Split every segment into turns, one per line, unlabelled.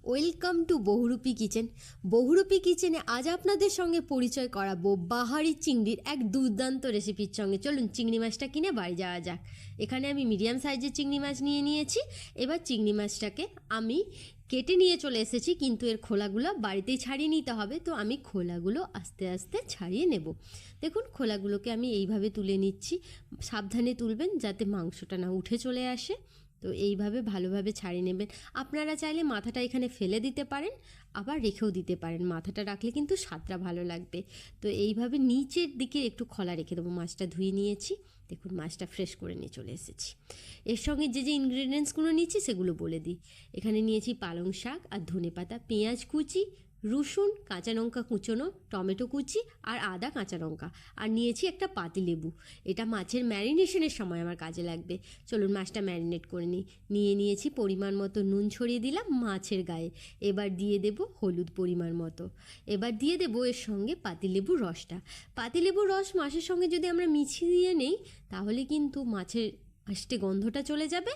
Welcome to Bahurupi kitchen. Bahurupi কিচেনে আজ আপনাদের সঙ্গে পরিচয় করাবো বাহারি চিংড়ির এক দুর্দান্ত রেসিপির সঙ্গে। চলুন চিংড়ি মাছটা কিনে বাড়ি যাওয়া যাক। এখানে আমি মিডিয়াম সাইজের চিংড়ি মাছ নিয়েছি। এবার চিংড়ি মাছটাকে আমি কেটে নিয়ে চলে এসেছি, কিন্তু এর খোলাগুলো বাড়িতেই ছাড়িয়ে নিতে হবে। তো আমি খোলাগুলো আস্তে আস্তে ছাড়িয়ে নেব। দেখুন খোলাগুলোকে আমি এইভাবে তুলে নিচ্ছি। সাবধানে তুলবেন যাতে মাংসটা না উঠে চলে আসে। তো এইভাবে ভালোভাবে ছাড়িয়ে নেবেন। আপনারা চাইলে মাথাটা এখানে ফেলে দিতে পারেন, আবার রেখেও দিতে পারেন। মাথাটা রাখলে কিন্তু স্বাদটা ভালো লাগবে। তো এইভাবে নিচের দিকে একটু খোলা রেখে দেবো। মাছটা ধুয়ে নিয়েছি, দেখুন মাছটা ফ্রেশ করে নিয়ে চলে এসেছি। এর সঙ্গে যে যে ইনগ্রিডিয়েন্টসগুলো নিয়েছি সেগুলো বলে দিই। এখানে নিয়েছি পালং শাক আর ধনেপাতা, পেঁয়াজ কুচি, রসুন, কাঁচা লঙ্কা কুচোনো, টমেটো কুচি আর আদা কাঁচা লঙ্কা, আর নিয়েছি একটা পাতিলেবু। এটা মাছের ম্যারিনেশনের সময় আমার কাজে লাগবে। চলুন মাছটা ম্যারিনেট করে নিয়েছি পরিমাণ মতো নুন ছড়িয়ে দিলাম মাছের গায়ে। এবার দিয়ে দেব হলুদ পরিমাণ মতো। এবার দিয়ে দেব এর সঙ্গে পাতিলেবুর রসটা। পাতিলেবুর রস মাছের সঙ্গে যদি আমরা মিশিয়ে নেই তাহলে কিন্তু মাছের আষ্টে গন্ধটা চলে যাবে,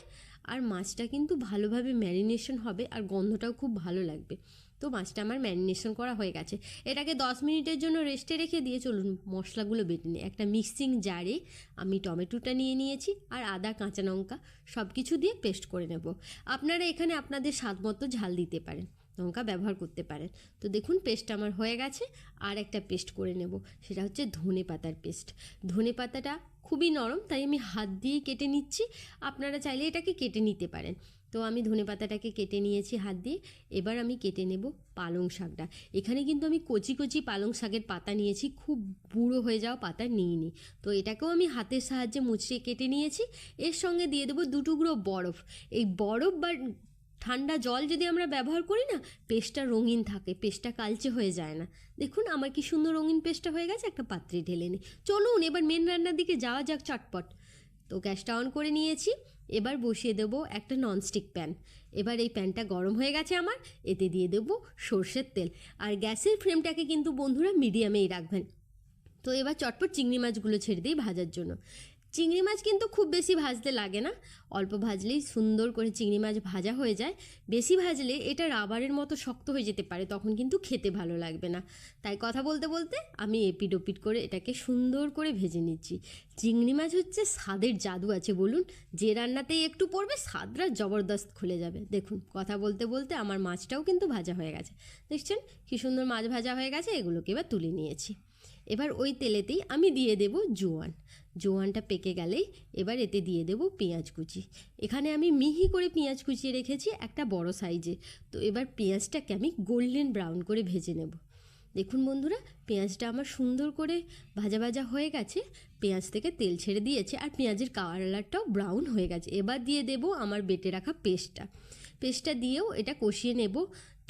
আর মাছটা কিন্তু ভালোভাবে ম্যারিনেশন হবে, আর গন্ধটাও খুব ভালো লাগবে। তো মাছটা আমার ম্যারিনেশন করা হয়ে গেছে। এটাকে 10 মিনিটের জন্য রেস্টে রেখে দিয়ে চলুন মশলাগুলো বেটে নিই। একটা মিক্সিং জারে আমি টমেটোটা নিয়েছি আর আদা কাঁচা লঙ্কা সব কিছু দিয়ে পেস্ট করে নেব। আপনারা এখানে আপনাদের স্বাদ মতো ঝাল দিতে পারেন, লঙ্কা ব্যবহার করতে পারেন। তো দেখুন পেস্ট আমার হয়ে গেছে। আর একটা পেস্ট করে নেব, সেটা হচ্ছে ধনে পাতার পেস্ট। ধনে পাতাটা খুবই নরম, তাই আমি হাত দিয়ে কেটে নিচ্ছি। আপনারা চাইলে এটাকে কেটে নিতে পারেন। তো আমি ধনে পাতাটাকে কেটে নিয়েছি হাত দিয়ে। এবার আমি কেটে নেব পালং শাকটা। এখানে কিন্তু আমি কচি কচি পালং শাকের পাতা নিয়েছি, খুব বুড়ো হয়ে যাওয়া পাতা নিইনি। তো এটাকেও আমি হাতের সাহায্যে মুচড়ে কেটে নিয়েছি। এর সঙ্গে দিয়ে দেবো 2 টুকরো বরফ। এই বরফ বা ঠান্ডা জল যদি আমরা ব্যবহার করি না, পেস্টটা রঙিন থাকে, পেস্টটা কালচে হয়ে যায় না। দেখুন আমার কি সুন্দর রঙিন পেস্টটা হয়ে গেছে। একটা পাত্রে ঢেলে নিই। চলুন এবার মেন রান্নার দিকে যাওয়া যাক চটপট। তো গ্যাসটা অন করে নিয়েছি। এবার বসিয়ে দেবো একটা ননস্টিক প্যান। এবার এই প্যানটা গরম হয়ে গেছে আমার। এতে দিয়ে দেবো সর্ষের তেল। আর গ্যাসের ফ্লেমটাকে কিন্তু বন্ধুরা মিডিয়ামেই রাখবেন। তো এবার চটপট চিংড়ি মাছগুলো ছেড়ে দিই ভাজার জন্য। চিংড়ি মাছ কিন্তু খুব বেশি ভাজতে লাগে না, অল্প ভাজলেই সুন্দর করে চিংড়ি মাছ ভাজা হয়ে যায়। বেশি ভাজলে এটা রাবারের মতো শক্ত হয়ে যেতে পারে, তখন কিন্তু খেতে ভালো লাগবে না। তাই কথা বলতে বলতে আমি এপিট ওপিট করে এটাকে সুন্দর করে ভেজে নিচ্ছি। চিংড়ি মাছ হচ্ছে স্বাদের জাদু আছে বলুন, যে রান্নাতেই একটু পড়বে স্বাদটা জবরদস্ত খুলে যাবে। দেখুন কথা বলতে বলতে আমার মাছটাও কিন্তু ভাজা হয়ে গেছে। দেখছেন কী সুন্দর মাছ ভাজা হয়ে গেছে। এগুলোকে এবার তুলে নিয়েছি। এবার ওই তেলেতেই আমি দিয়ে দেব জোয়ানটা পেকে গেলেই এবার এতে দিয়ে দেব পেঁয়াজ কুচি। এখানে আমি মিহি করে পেঁয়াজ কুচিয়ে রেখেছি একটা বড় সাইজে। তো এবার পেঁয়াজটাকে আমি গোল্ডেন ব্রাউন করে ভেজে নেব। দেখুন বন্ধুরা পেঁয়াজটা আমার সুন্দর করে ভাজা ভাজা হয়ে গেছে। পেঁয়াজ থেকে তেল ছেড়ে দিয়েছে আর পেঁয়াজের কালারটাও ব্রাউন হয়ে গেছে। এবার দিয়ে দেব আমার বেটে রাখা পেস্টটা দিয়েও এটা কষিয়ে নেব।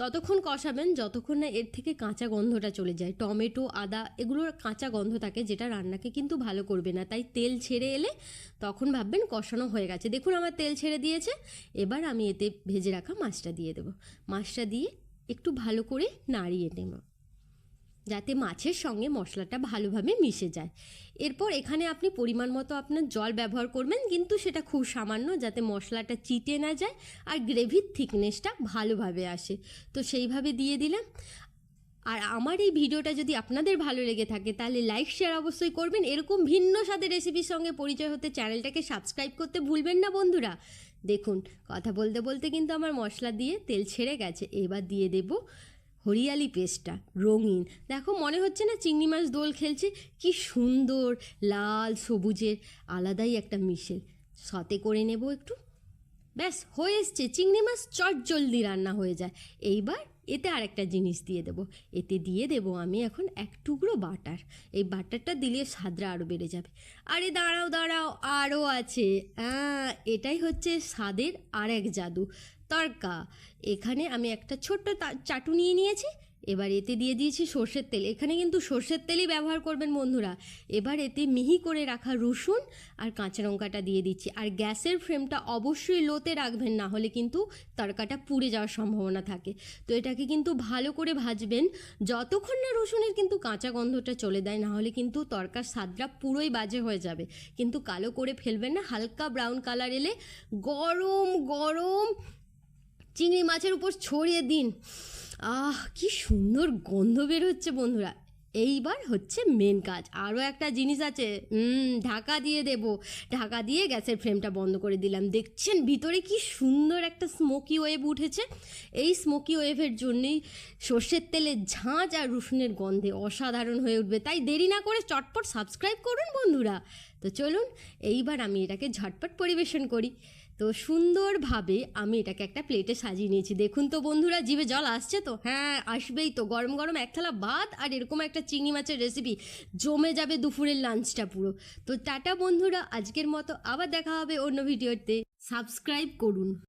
ততক্ষণ কষাবেন যতক্ষণ না এর থেকে কাঁচা গন্ধটা চলে যায়। টমেটো আদা এগুলোর কাঁচা গন্ধ থাকে, যেটা রান্নাকে কিন্তু ভালো করবে না। তাই তেল ছেড়ে এলে তখন ভাববেন কষানো হয়ে গেছে। দেখুন আমার তেল ছেড়ে দিয়েছে। এবার আমি এতে ভেজে রাখা মাছটা দিয়ে দেবো। মাছটা দিয়ে একটু ভালো করে নাড়িয়ে নেব যাতে মাছের সঙ্গে মশলাটা ভালোভাবে মিশে যায়। এরপর এখানে আপনি পরিমাণ মতো আপনার জল ব্যবহার করবেন, কিন্তু সেটা খুব সামান্য, যাতে মশলাটা চিটে না যায় আর গ্রেভির থিকনেসটা ভালোভাবে আসে। তো সেইভাবে দিয়ে দিলাম। আর আমার এই ভিডিওটা যদি আপনাদের ভালো লেগে থাকে তাহলে লাইক শেয়ার অবশ্যই করবেন। এরকম ভিন্ন স্বাদের রেসিপির সঙ্গে পরিচয় হতে চ্যানেলটাকে সাবস্ক্রাইব করতে ভুলবেন না বন্ধুরা। দেখুন কথা বলতে বলতে কিন্তু আমার মশলা দিয়ে তেল ছেড়ে গেছে। এবার দিয়ে দেব হরিয়ালি পেস্টটা, রঙিন। দেখো মনে হচ্ছে না চিংড়ি মাছ দোল খেলছে? কি সুন্দর লাল সবুজের আলাদাই একটা মিশেল। সতে করে নেব একটু। ব্যাস হয়ে এসছে, চিংড়ি মাছ চটজলদি রান্না হয়ে যায়। এইবার এতে আরেকটা জিনিস দিয়ে দেবো। এতে দিয়ে দেবো আমি এখন 1 টুকরো বাটার। এই বাটারটা দিলে স্বাদটা আরও বেড়ে যাবে। আরে দাঁড়াও আরও আছে। এটাই হচ্ছে স্বাদের আর এক জাদু, তড়কা। এখানে আমি একটা ছোট্ট চাটু নিয়েছি। এবার এতে দিয়ে দিয়েছি সর্ষের তেল। এখানে কিন্তু সর্ষের তেলই ব্যবহার করবেন বন্ধুরা। এবার এতে মিহি করে রাখা রসুন আর কাঁচা লঙ্কাটা দিয়ে দিচ্ছি। আর গ্যাসের ফ্লেমটা অবশ্যই লোতে রাখবেন, না হলে কিন্তু তরকাটা পুড়ে যাওয়ার সম্ভাবনা থাকে। তো এটাকে কিন্তু ভালো করে ভাজবেন যতক্ষণ না রসুনের কিন্তু কাঁচা গন্ধটা চলে দেয়, না হলে কিন্তু তরকার স্বাদটা পুরোই বাজে হয়ে যাবে। কিন্তু কালো করে ফেলবেন না, হালকা ব্রাউন কালার এলে গরম গরম চিংড়ি মাছের উপর ছড়িয়ে দিন। কি সুন্দর গন্ধ বের হচ্ছে বন্ধুরা। এইবার হচ্ছে মেন কাজ, আরও একটা জিনিস আছে। ঢাকা দিয়ে দেব। ঢাকা দিয়ে গ্যাসের ফ্লেমটা বন্ধ করে দিলাম। দেখছেন ভিতরে কি সুন্দর একটা স্মোকি ওয়েভ উঠেছে। এই স্মোকি ওয়েভের জন্যই সর্ষের তেলের ঝাঁঝ আর রসুনের গন্ধে অসাধারণ হয়ে উঠবে। তাই দেরি না করে চটপট সাবস্ক্রাইব করুন বন্ধুরা। তো চলুন এইবার আমি এটাকে ঝটপট পরিবেশন করি। তো সুন্দরভাবে আমি এটাকে একটা প্লেটে সাজিয়ে নিয়েছি। দেখুন তো বন্ধুরা, জিভে জল আসছে তো? হ্যাঁ, আসবেই তো। গরম গরম এক থালা ভাত আর এরকম একটা চিংড়ি মাছের রেসিপি, জমে যাবে দুপুরের লাঞ্চটা পুরো। তো টাটা বন্ধুরা, আজকের মতো আবার দেখা হবে অন্য ভিডিওতে। সাবস্ক্রাইব করুন।